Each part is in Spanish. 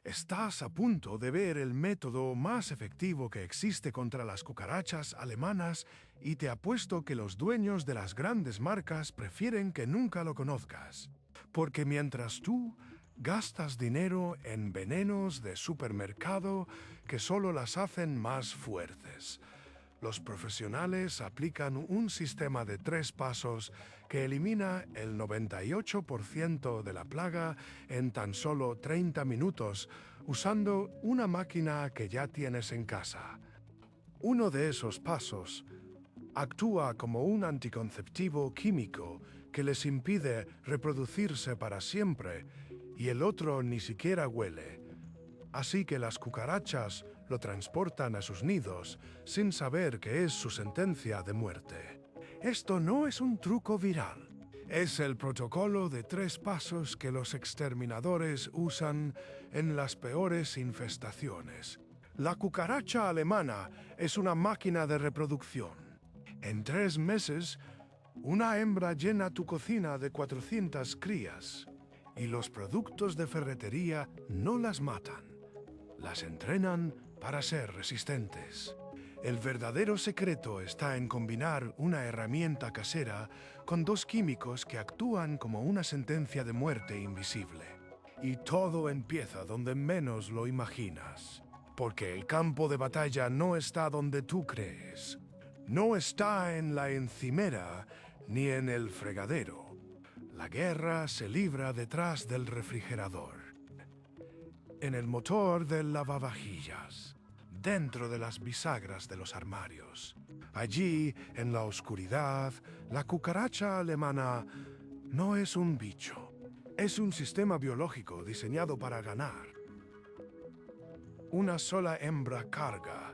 Estás a punto de ver el método más efectivo que existe contra las cucarachas alemanas y te apuesto que los dueños de las grandes marcas prefieren que nunca lo conozcas. Porque mientras tú gastas dinero en venenos de supermercado que solo las hacen más fuertes, los profesionales aplican un sistema de 3 pasos que elimina el 98% de la plaga en tan solo 30 minutos usando una máquina que ya tienes en casa. Uno de esos pasos actúa como un anticonceptivo químico que les impide reproducirse para siempre y el otro ni siquiera huele. Así que las cucarachas lo transportan a sus nidos sin saber que es su sentencia de muerte. Esto no es un truco viral. Es el protocolo de 3 pasos que los exterminadores usan en las peores infestaciones. La cucaracha alemana es una máquina de reproducción. En 3 meses, una hembra llena tu cocina de 400 crías. Y los productos de ferretería no las matan. Las entrenan para ser resistentes. El verdadero secreto está en combinar una herramienta casera con 2 químicos que actúan como una sentencia de muerte invisible. Y todo empieza donde menos lo imaginas. Porque el campo de batalla no está donde tú crees. No está en la encimera ni en el fregadero. La guerra se libra detrás del refrigerador. En el motor del lavavajillas, dentro de las bisagras de los armarios. Allí, en la oscuridad, la cucaracha alemana no es un bicho. Es un sistema biológico diseñado para ganar. Una sola hembra carga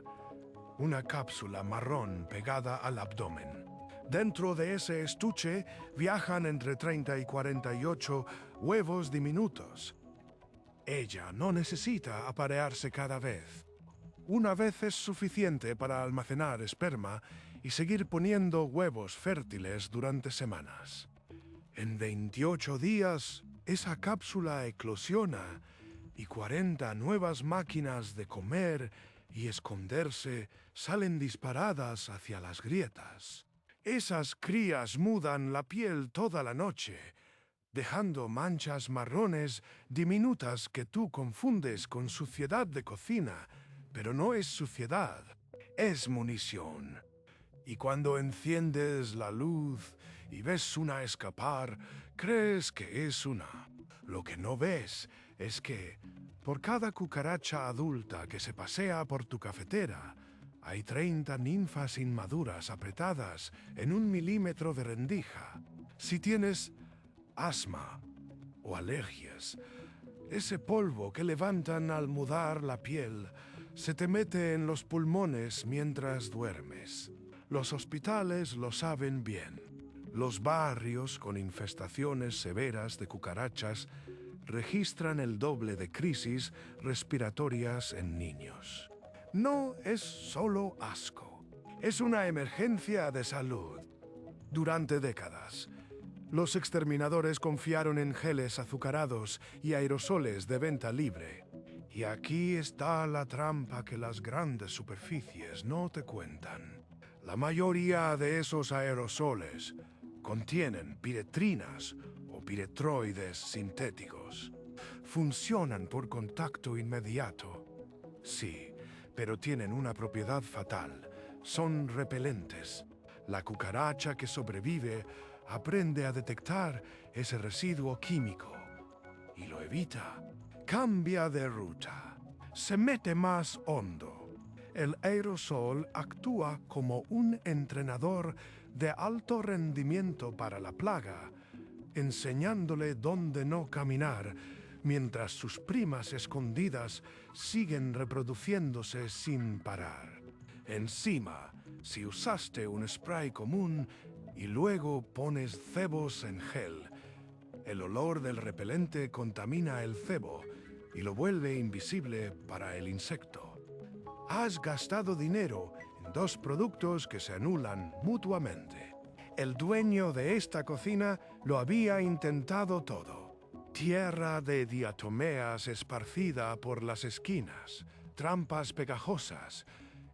una cápsula marrón pegada al abdomen. Dentro de ese estuche viajan entre 30 y 48 huevos diminutos. Ella no necesita aparearse cada vez. Una vez es suficiente para almacenar esperma y seguir poniendo huevos fértiles durante semanas. En 28 días, esa cápsula eclosiona y 40 nuevas máquinas de comer y esconderse salen disparadas hacia las grietas. Esas crías mudan la piel toda la noche, dejando manchas marrones diminutas que tú confundes con suciedad de cocina, pero no es suciedad, es munición. Y cuando enciendes la luz y ves una escapar, crees que es una. Lo que no ves es que, por cada cucaracha adulta que se pasea por tu cafetera, hay 30 ninfas inmaduras apretadas en 1 milímetro de rendija. Si tienes asma o alergias, ese polvo que levantan al mudar la piel se te mete en los pulmones mientras duermes. Los hospitales lo saben bien. Los barrios con infestaciones severas de cucarachas registran el doble de crisis respiratorias en niños. No es solo asco, es una emergencia de salud. Durante décadas, los exterminadores confiaron en geles azucarados y aerosoles de venta libre. Y aquí está la trampa que las grandes superficies no te cuentan. La mayoría de esos aerosoles contienen piretrinas o piretroides sintéticos. Funcionan por contacto inmediato. Sí, pero tienen una propiedad fatal. Son repelentes. La cucaracha que sobrevive aprende a detectar ese residuo químico y lo evita. Cambia de ruta. Se mete más hondo. El aerosol actúa como un entrenador de alto rendimiento para la plaga, enseñándole dónde no caminar, mientras sus primas escondidas siguen reproduciéndose sin parar. Encima, si usaste un spray común y luego pones cebos en gel, el olor del repelente contamina el cebo y lo vuelve invisible para el insecto. Has gastado dinero en 2 productos que se anulan mutuamente. El dueño de esta cocina lo había intentado todo. Tierra de diatomeas esparcida por las esquinas, trampas pegajosas,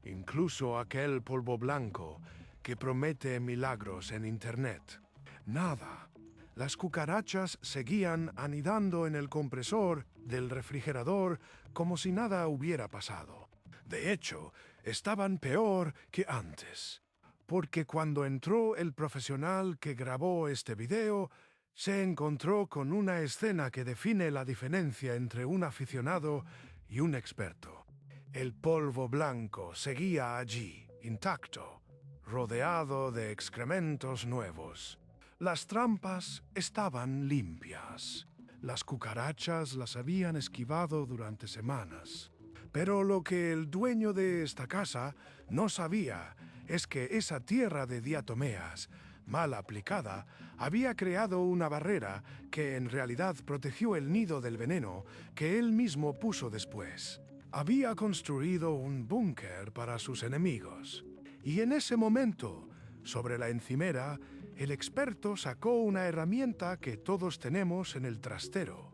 incluso aquel polvo blanco que promete milagros en Internet. Nada. Las cucarachas seguían anidando en el compresor del refrigerador como si nada hubiera pasado. De hecho, estaban peor que antes, porque cuando entró el profesional que grabó este video, se encontró con una escena que define la diferencia entre un aficionado y un experto. El polvo blanco seguía allí, intacto, rodeado de excrementos nuevos. Las trampas estaban limpias. Las cucarachas las habían esquivado durante semanas. Pero lo que el dueño de esta casa no sabía es que esa tierra de diatomeas, mal aplicada, había creado una barrera que en realidad protegió el nido del veneno que él mismo puso después. Había construido un búnker para sus enemigos. Y en ese momento, sobre la encimera, el experto sacó una herramienta que todos tenemos en el trastero.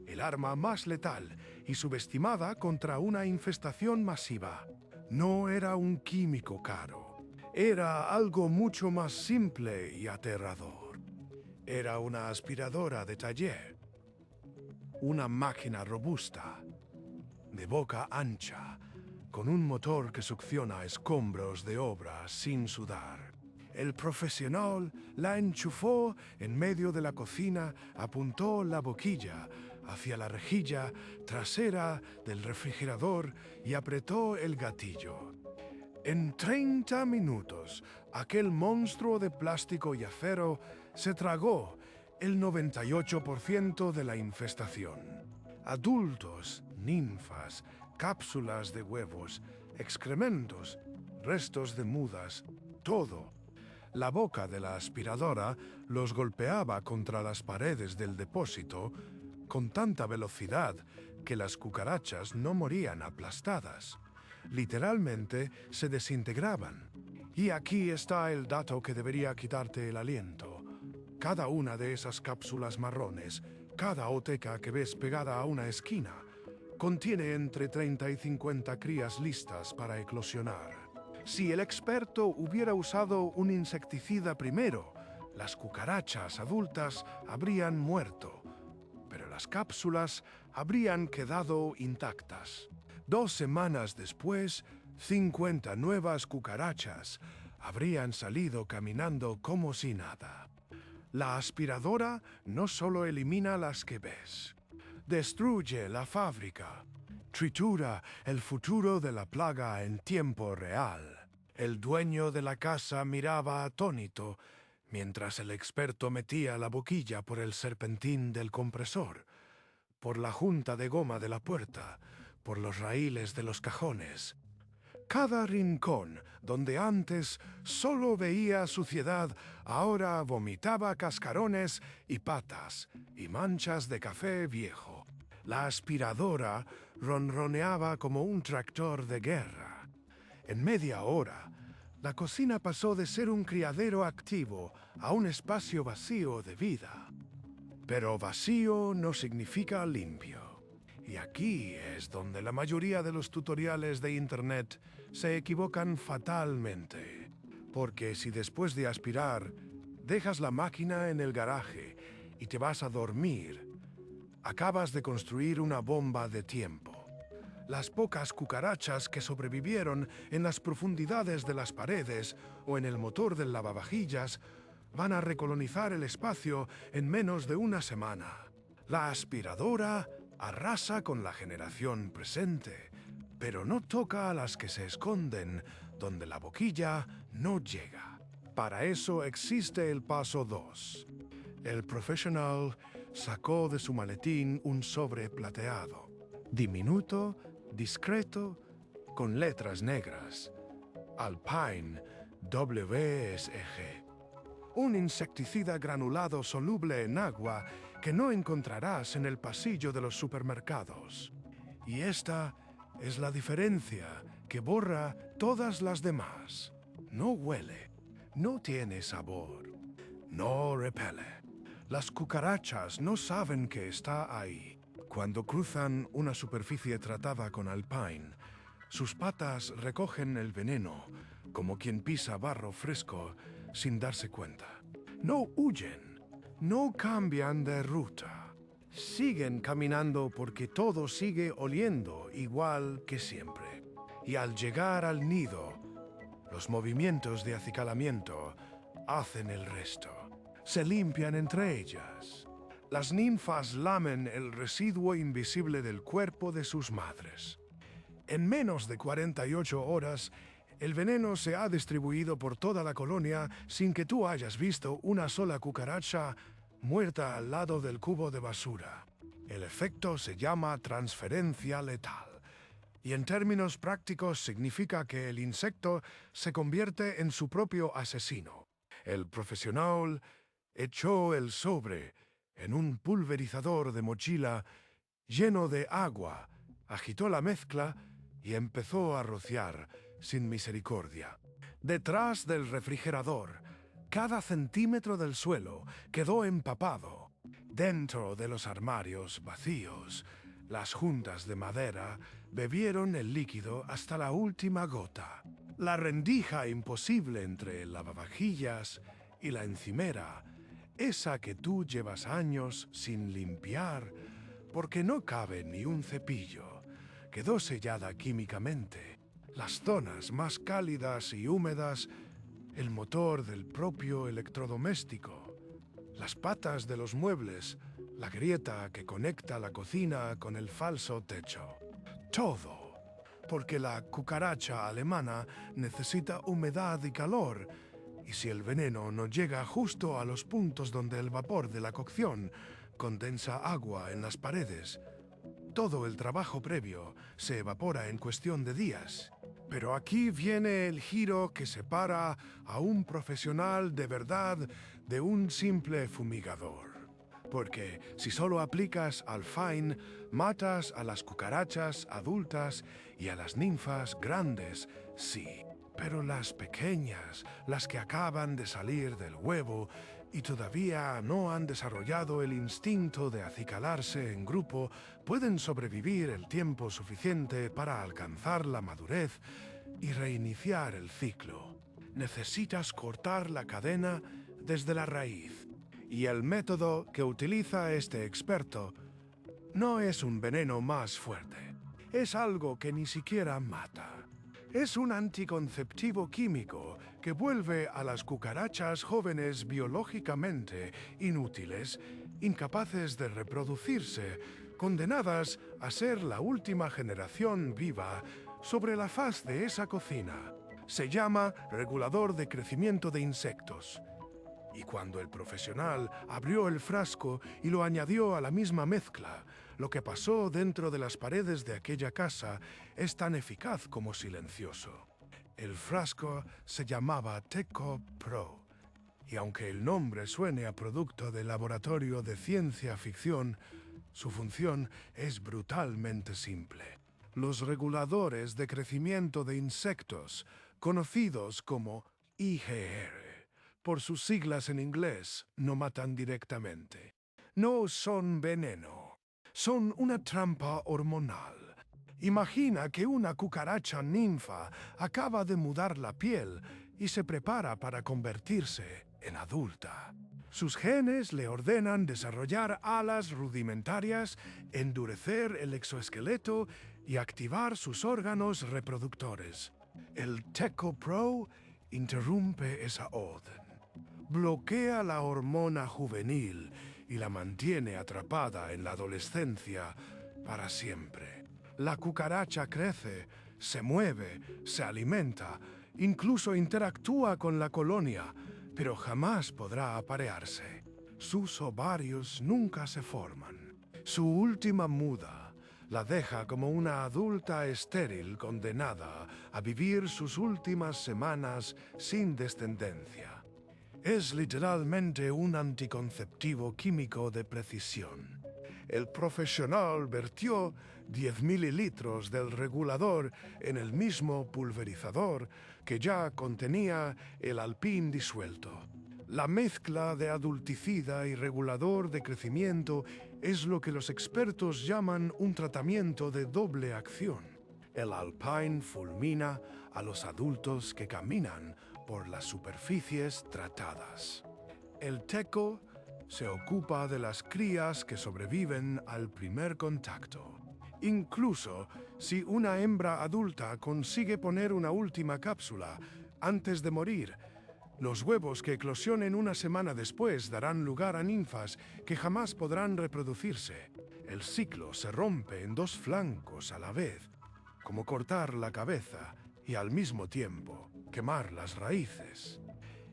El arma más letal y subestimada contra una infestación masiva. No era un químico caro. Era algo mucho más simple y aterrador. Era una aspiradora de taller. Una máquina robusta, de boca ancha, con un motor que succiona escombros de obra sin sudar. El profesional la enchufó en medio de la cocina, apuntó la boquilla hacia la rejilla trasera del refrigerador y apretó el gatillo. En 30 minutos, aquel monstruo de plástico y acero se tragó el 98% de la infestación. Adultos, ninfas, cápsulas de huevos, excrementos, restos de mudas, todo. La boca de la aspiradora los golpeaba contra las paredes del depósito con tanta velocidad que las cucarachas no morían aplastadas. Literalmente se desintegraban. Y aquí está el dato que debería quitarte el aliento. Cada una de esas cápsulas marrones, cada oteca que ves pegada a una esquina, contiene entre 30 y 50 crías listas para eclosionar. Si el experto hubiera usado un insecticida primero, las cucarachas adultas habrían muerto, pero las cápsulas habrían quedado intactas. 2 semanas después, 50 nuevas cucarachas habrían salido caminando como si nada. La aspiradora no solo elimina las que ves, destruye la fábrica, tritura el futuro de la plaga en tiempo real. El dueño de la casa miraba atónito mientras el experto metía la boquilla por el serpentín del compresor, por la junta de goma de la puerta, por los raíles de los cajones. Cada rincón donde antes solo veía suciedad, ahora vomitaba cascarones y patas y manchas de café viejo. La aspiradora ronroneaba como un tractor de guerra. En media hora, la cocina pasó de ser un criadero activo a un espacio vacío de vida. Pero vacío no significa limpio. Y aquí es donde la mayoría de los tutoriales de Internet se equivocan fatalmente. Porque si después de aspirar, dejas la máquina en el garaje y te vas a dormir, acabas de construir una bomba de tiempo. Las pocas cucarachas que sobrevivieron en las profundidades de las paredes o en el motor del lavavajillas van a recolonizar el espacio en menos de una semana. La aspiradora arrasa con la generación presente, pero no toca a las que se esconden donde la boquilla no llega. Para eso existe el paso 2. El profesional sacó de su maletín un sobre plateado, diminuto, discreto, con letras negras. Alpine WSG. Un insecticida granulado soluble en agua que no encontrarás en el pasillo de los supermercados. Y esta es la diferencia que borra todas las demás. No huele, no tiene sabor, no repele. Las cucarachas no saben que está ahí. Cuando cruzan una superficie tratada con Alpine, sus patas recogen el veneno, como quien pisa barro fresco sin darse cuenta. No huyen, no cambian de ruta. Siguen caminando porque todo sigue oliendo igual que siempre. Y al llegar al nido, los movimientos de acicalamiento hacen el resto. Se limpian entre ellas. Las ninfas lamen el residuo invisible del cuerpo de sus madres. En menos de 48 horas, el veneno se ha distribuido por toda la colonia sin que tú hayas visto una sola cucaracha muerta al lado del cubo de basura. El efecto se llama transferencia letal. Y en términos prácticos significa que el insecto se convierte en su propio asesino. El profesional echó el sobre en un pulverizador de mochila lleno de agua, agitó la mezcla y empezó a rociar sin misericordia. Detrás del refrigerador, cada centímetro del suelo quedó empapado. Dentro de los armarios vacíos, las juntas de madera bebieron el líquido hasta la última gota. La rendija imposible entre el lavavajillas y la encimera, esa que tú llevas años sin limpiar porque no cabe ni un cepillo, quedó sellada químicamente. Las zonas más cálidas y húmedas, el motor del propio electrodoméstico, las patas de los muebles, la grieta que conecta la cocina con el falso techo. Todo, porque la cucaracha alemana necesita humedad y calor, y si el veneno no llega justo a los puntos donde el vapor de la cocción condensa agua en las paredes, todo el trabajo previo se evapora en cuestión de días. Pero aquí viene el giro que separa a un profesional de verdad de un simple fumigador. Porque si solo aplicas Alpine, matas a las cucarachas adultas y a las ninfas grandes, sí. Pero las pequeñas, las que acaban de salir del huevo y todavía no han desarrollado el instinto de acicalarse en grupo, pueden sobrevivir el tiempo suficiente para alcanzar la madurez y reiniciar el ciclo. Necesitas cortar la cadena desde la raíz. Y el método que utiliza este experto no es un veneno más fuerte. Es algo que ni siquiera mata. Es un anticonceptivo químico que vuelve a las cucarachas jóvenes biológicamente inútiles, incapaces de reproducirse, condenadas a ser la última generación viva sobre la faz de esa cocina. Se llama regulador de crecimiento de insectos. Y cuando el profesional abrió el frasco y lo añadió a la misma mezcla, lo que pasó dentro de las paredes de aquella casa es tan eficaz como silencioso. El frasco se llamaba Teco Pro, y aunque el nombre suene a producto de laboratorio de ciencia ficción, su función es brutalmente simple. Los reguladores de crecimiento de insectos, conocidos como IGR, por sus siglas en inglés, no matan directamente. No son veneno. Son una trampa hormonal. Imagina que una cucaracha ninfa acaba de mudar la piel y se prepara para convertirse en adulta. Sus genes le ordenan desarrollar alas rudimentarias, endurecer el exoesqueleto y activar sus órganos reproductores. El Teco Pro interrumpe esa orden. Bloquea la hormona juvenil y la mantiene atrapada en la adolescencia para siempre. La cucaracha crece, se mueve, se alimenta, incluso interactúa con la colonia, pero jamás podrá aparearse. Sus ovarios nunca se forman. Su última muda la deja como una adulta estéril condenada a vivir sus últimas semanas sin descendencia. Es literalmente un anticonceptivo químico de precisión. El profesional vertió 10 mililitros del regulador en el mismo pulverizador que ya contenía el Alpine disuelto. La mezcla de adulticida y regulador de crecimiento es lo que los expertos llaman un tratamiento de doble acción. El Alpine fulmina a los adultos que caminan por las superficies tratadas. El Teco se ocupa de las crías que sobreviven al primer contacto. Incluso si una hembra adulta consigue poner una última cápsula antes de morir, los huevos que eclosionen una semana después darán lugar a ninfas que jamás podrán reproducirse. El ciclo se rompe en dos flancos a la vez, como cortar la cabeza y al mismo tiempo quemar las raíces.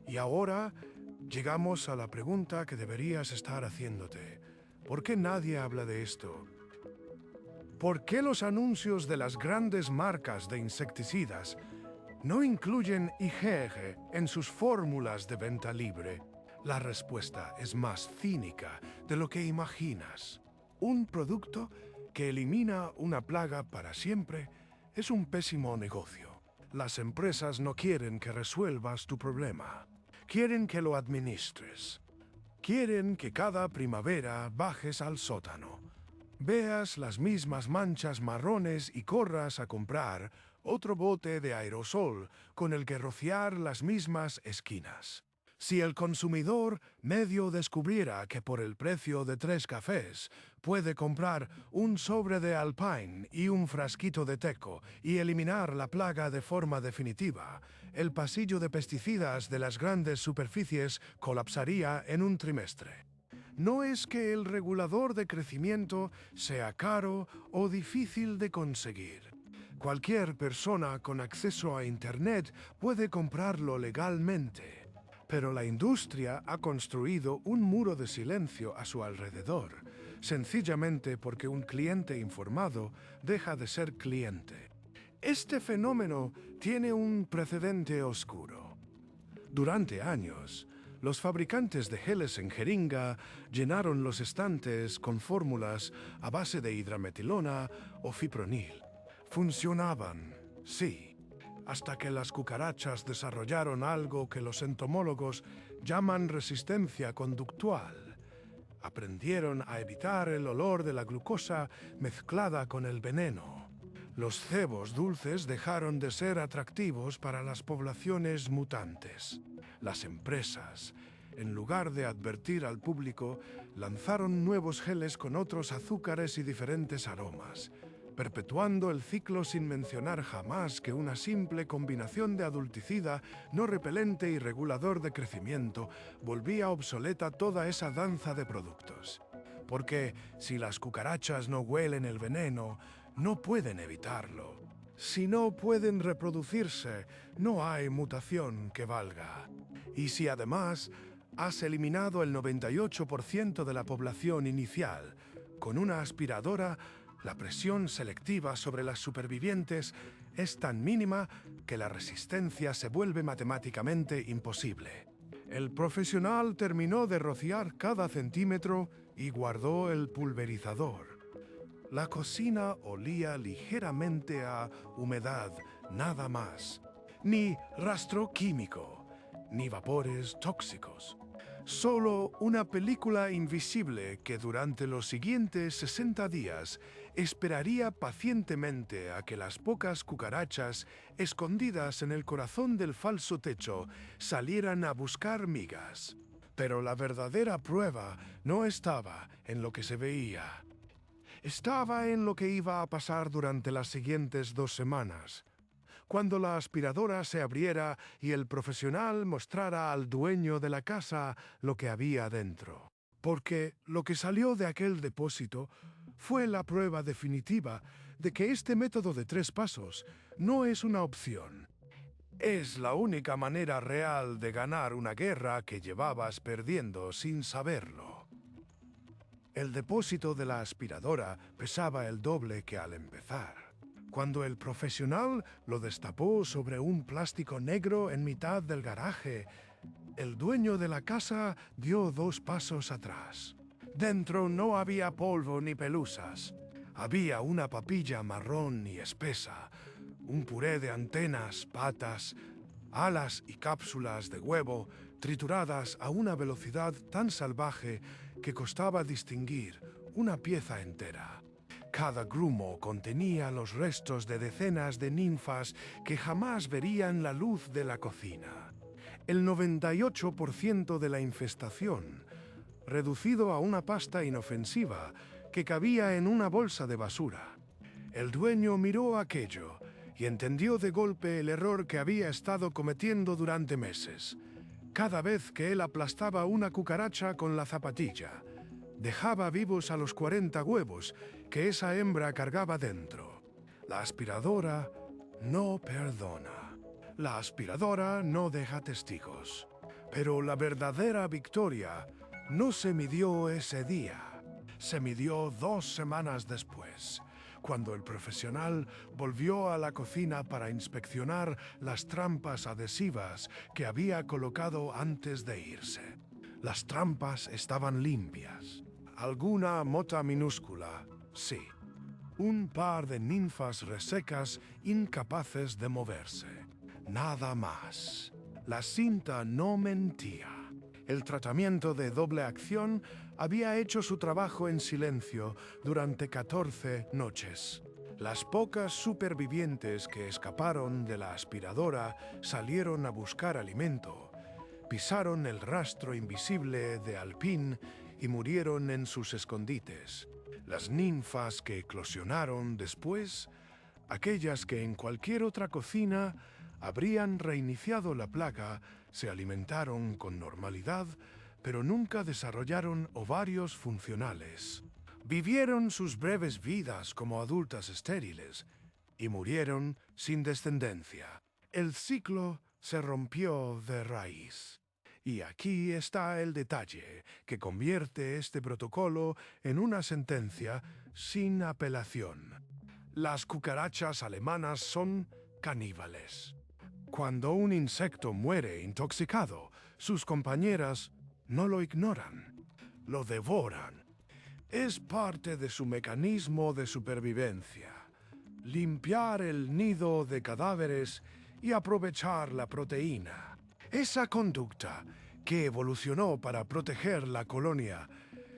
Y ahora llegamos a la pregunta que deberías estar haciéndote. ¿Por qué nadie habla de esto? ¿Por qué los anuncios de las grandes marcas de insecticidas no incluyen IgG en sus fórmulas de venta libre? La respuesta es más cínica de lo que imaginas. Un producto que elimina una plaga para siempre es un pésimo negocio. Las empresas no quieren que resuelvas tu problema. Quieren que lo administres. Quieren que cada primavera bajes al sótano, veas las mismas manchas marrones y corras a comprar otro bote de aerosol con el que rociar las mismas esquinas. Si el consumidor medio descubriera que por el precio de 3 cafés puede comprar un sobre de Alpine y un frasquito de Teco y eliminar la plaga de forma definitiva, el pasillo de pesticidas de las grandes superficies colapsaría en un trimestre. No es que el regulador de crecimiento sea caro o difícil de conseguir. Cualquier persona con acceso a Internet puede comprarlo legalmente. Pero la industria ha construido un muro de silencio a su alrededor, sencillamente porque un cliente informado deja de ser cliente. Este fenómeno tiene un precedente oscuro. Durante años, los fabricantes de geles en jeringa llenaron los estantes con fórmulas a base de hidrametilona o fipronil. Funcionaban, sí, hasta que las cucarachas desarrollaron algo que los entomólogos llaman resistencia conductual. Aprendieron a evitar el olor de la glucosa mezclada con el veneno. Los cebos dulces dejaron de ser atractivos para las poblaciones mutantes. Las empresas, en lugar de advertir al público, lanzaron nuevos geles con otros azúcares y diferentes aromas, perpetuando el ciclo sin mencionar jamás que una simple combinación de adulticida, no repelente y regulador de crecimiento volvía obsoleta toda esa danza de productos. Porque si las cucarachas no huelen el veneno, no pueden evitarlo. Si no pueden reproducirse, no hay mutación que valga. Y si además has eliminado el 98% de la población inicial, con una aspiradora, la presión selectiva sobre las supervivientes es tan mínima que la resistencia se vuelve matemáticamente imposible. El profesional terminó de rociar cada centímetro y guardó el pulverizador. La cocina olía ligeramente a humedad, nada más. Ni rastro químico, ni vapores tóxicos. Solo una película invisible que durante los siguientes 60 días esperaría pacientemente a que las pocas cucarachas escondidas en el corazón del falso techo salieran a buscar migas. Pero la verdadera prueba no estaba en lo que se veía. Estaba en lo que iba a pasar durante las siguientes 2 semanas. Cuando la aspiradora se abriera y el profesional mostrara al dueño de la casa lo que había dentro. Porque lo que salió de aquel depósito fue la prueba definitiva de que este método de 3 pasos no es una opción. Es la única manera real de ganar una guerra que llevabas perdiendo sin saberlo. El depósito de la aspiradora pesaba el doble que al empezar. Cuando el profesional lo destapó sobre un plástico negro en mitad del garaje, el dueño de la casa dio 2 pasos atrás. Dentro no había polvo ni pelusas. Había una papilla marrón y espesa, un puré de antenas, patas, alas y cápsulas de huevo trituradas a una velocidad tan salvaje que costaba distinguir una pieza entera. Cada grumo contenía los restos de decenas de ninfas que jamás verían la luz de la cocina. El 98% de la infestación, reducido a una pasta inofensiva que cabía en una bolsa de basura. El dueño miró aquello y entendió de golpe el error que había estado cometiendo durante meses. Cada vez que él aplastaba una cucaracha con la zapatilla, dejaba vivos a los 40 huevos que esa hembra cargaba dentro. La aspiradora no perdona. La aspiradora no deja testigos. Pero la verdadera victoria no se midió ese día. Se midió 2 semanas después, cuando el profesional volvió a la cocina para inspeccionar las trampas adhesivas que había colocado antes de irse. Las trampas estaban limpias. Alguna mota minúscula, sí. Un par de ninfas resecas incapaces de moverse. Nada más. La cinta no mentía. El tratamiento de doble acción había hecho su trabajo en silencio durante 14 noches. Las pocas supervivientes que escaparon de la aspiradora salieron a buscar alimento, pisaron el rastro invisible de Alpín y murieron en sus escondites. Las ninfas que eclosionaron después, aquellas que en cualquier otra cocina habrían reiniciado la plaga, se alimentaron con normalidad, pero nunca desarrollaron ovarios funcionales. Vivieron sus breves vidas como adultas estériles y murieron sin descendencia. El ciclo se rompió de raíz. Y aquí está el detalle que convierte este protocolo en una sentencia sin apelación. Las cucarachas alemanas son caníbales. Cuando un insecto muere intoxicado, sus compañeras no lo ignoran, lo devoran. Es parte de su mecanismo de supervivencia. Limpiar el nido de cadáveres y aprovechar la proteína. Esa conducta, que evolucionó para proteger la colonia,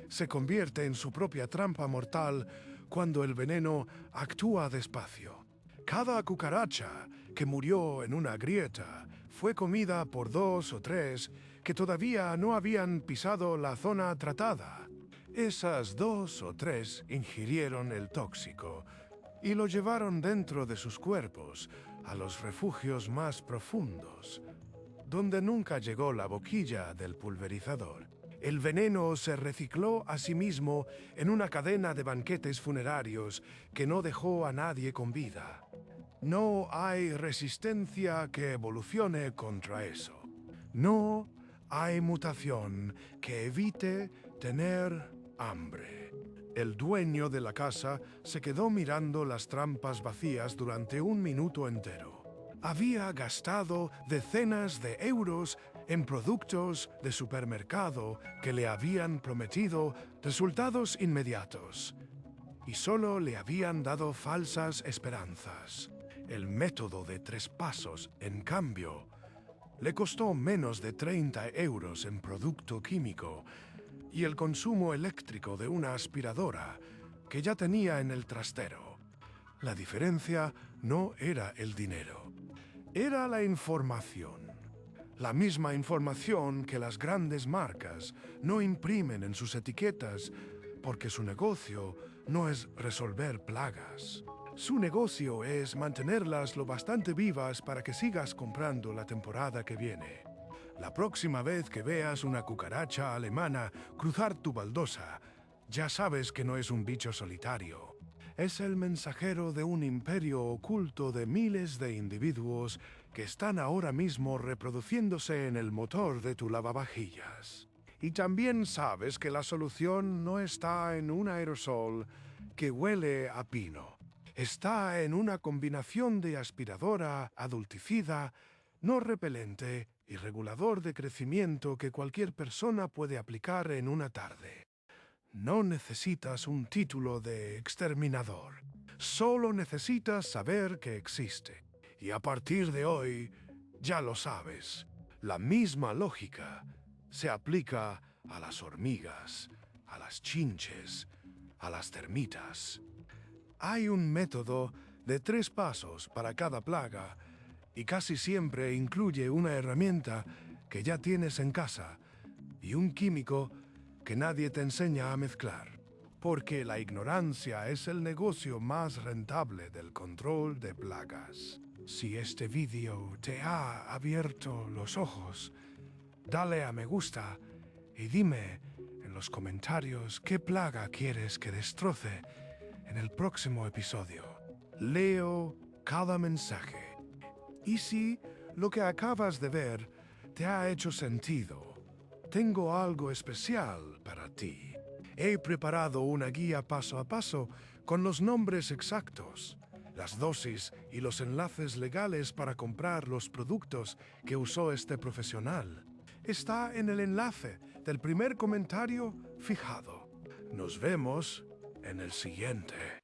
se convierte en su propia trampa mortal cuando el veneno actúa despacio. Cada cucaracha que murió en una grieta fue comida por 2 o 3 que todavía no habían pisado la zona tratada. Esas 2 o 3 ingirieron el tóxico y lo llevaron dentro de sus cuerpos a los refugios más profundos, donde nunca llegó la boquilla del pulverizador. El veneno se recicló a sí mismo en una cadena de banquetes funerarios que no dejó a nadie con vida. No hay resistencia que evolucione contra eso. No hay mutación que evite tener hambre. El dueño de la casa se quedó mirando las trampas vacías durante 1 minuto entero. Había gastado decenas de euros en productos de supermercado que le habían prometido resultados inmediatos y solo le habían dado falsas esperanzas. El método de 3 pasos, en cambio, le costó menos de 30 euros en producto químico y el consumo eléctrico de una aspiradora que ya tenía en el trastero. La diferencia no era el dinero, era la información. La misma información que las grandes marcas no imprimen en sus etiquetas porque su negocio no es resolver plagas. Su negocio es mantenerlas lo bastante vivas para que sigas comprando la temporada que viene. La próxima vez que veas una cucaracha alemana cruzar tu baldosa, ya sabes que no es un bicho solitario. Es el mensajero de un imperio oculto de miles de individuos que están ahora mismo reproduciéndose en el motor de tu lavavajillas. Y también sabes que la solución no está en un aerosol que huele a pino. Está en una combinación de aspiradora, adulticida, no repelente y regulador de crecimiento que cualquier persona puede aplicar en una tarde. No necesitas un título de exterminador. Solo necesitas saber que existe. Y a partir de hoy, ya lo sabes. La misma lógica se aplica a las hormigas, a las chinches, a las termitas. Hay un método de 3 pasos para cada plaga y casi siempre incluye una herramienta que ya tienes en casa y un químico que nadie te enseña a mezclar. Porque la ignorancia es el negocio más rentable del control de plagas. Si este vídeo te ha abierto los ojos, dale a me gusta y dime en los comentarios qué plaga quieres que destroce en el próximo episodio. Leo cada mensaje. Y si lo que acabas de ver te ha hecho sentido, tengo algo especial para ti. He preparado una guía paso a paso con los nombres exactos, las dosis y los enlaces legales para comprar los productos que usó este profesional. Está en el enlace del primer comentario fijado. Nos vemos en el siguiente.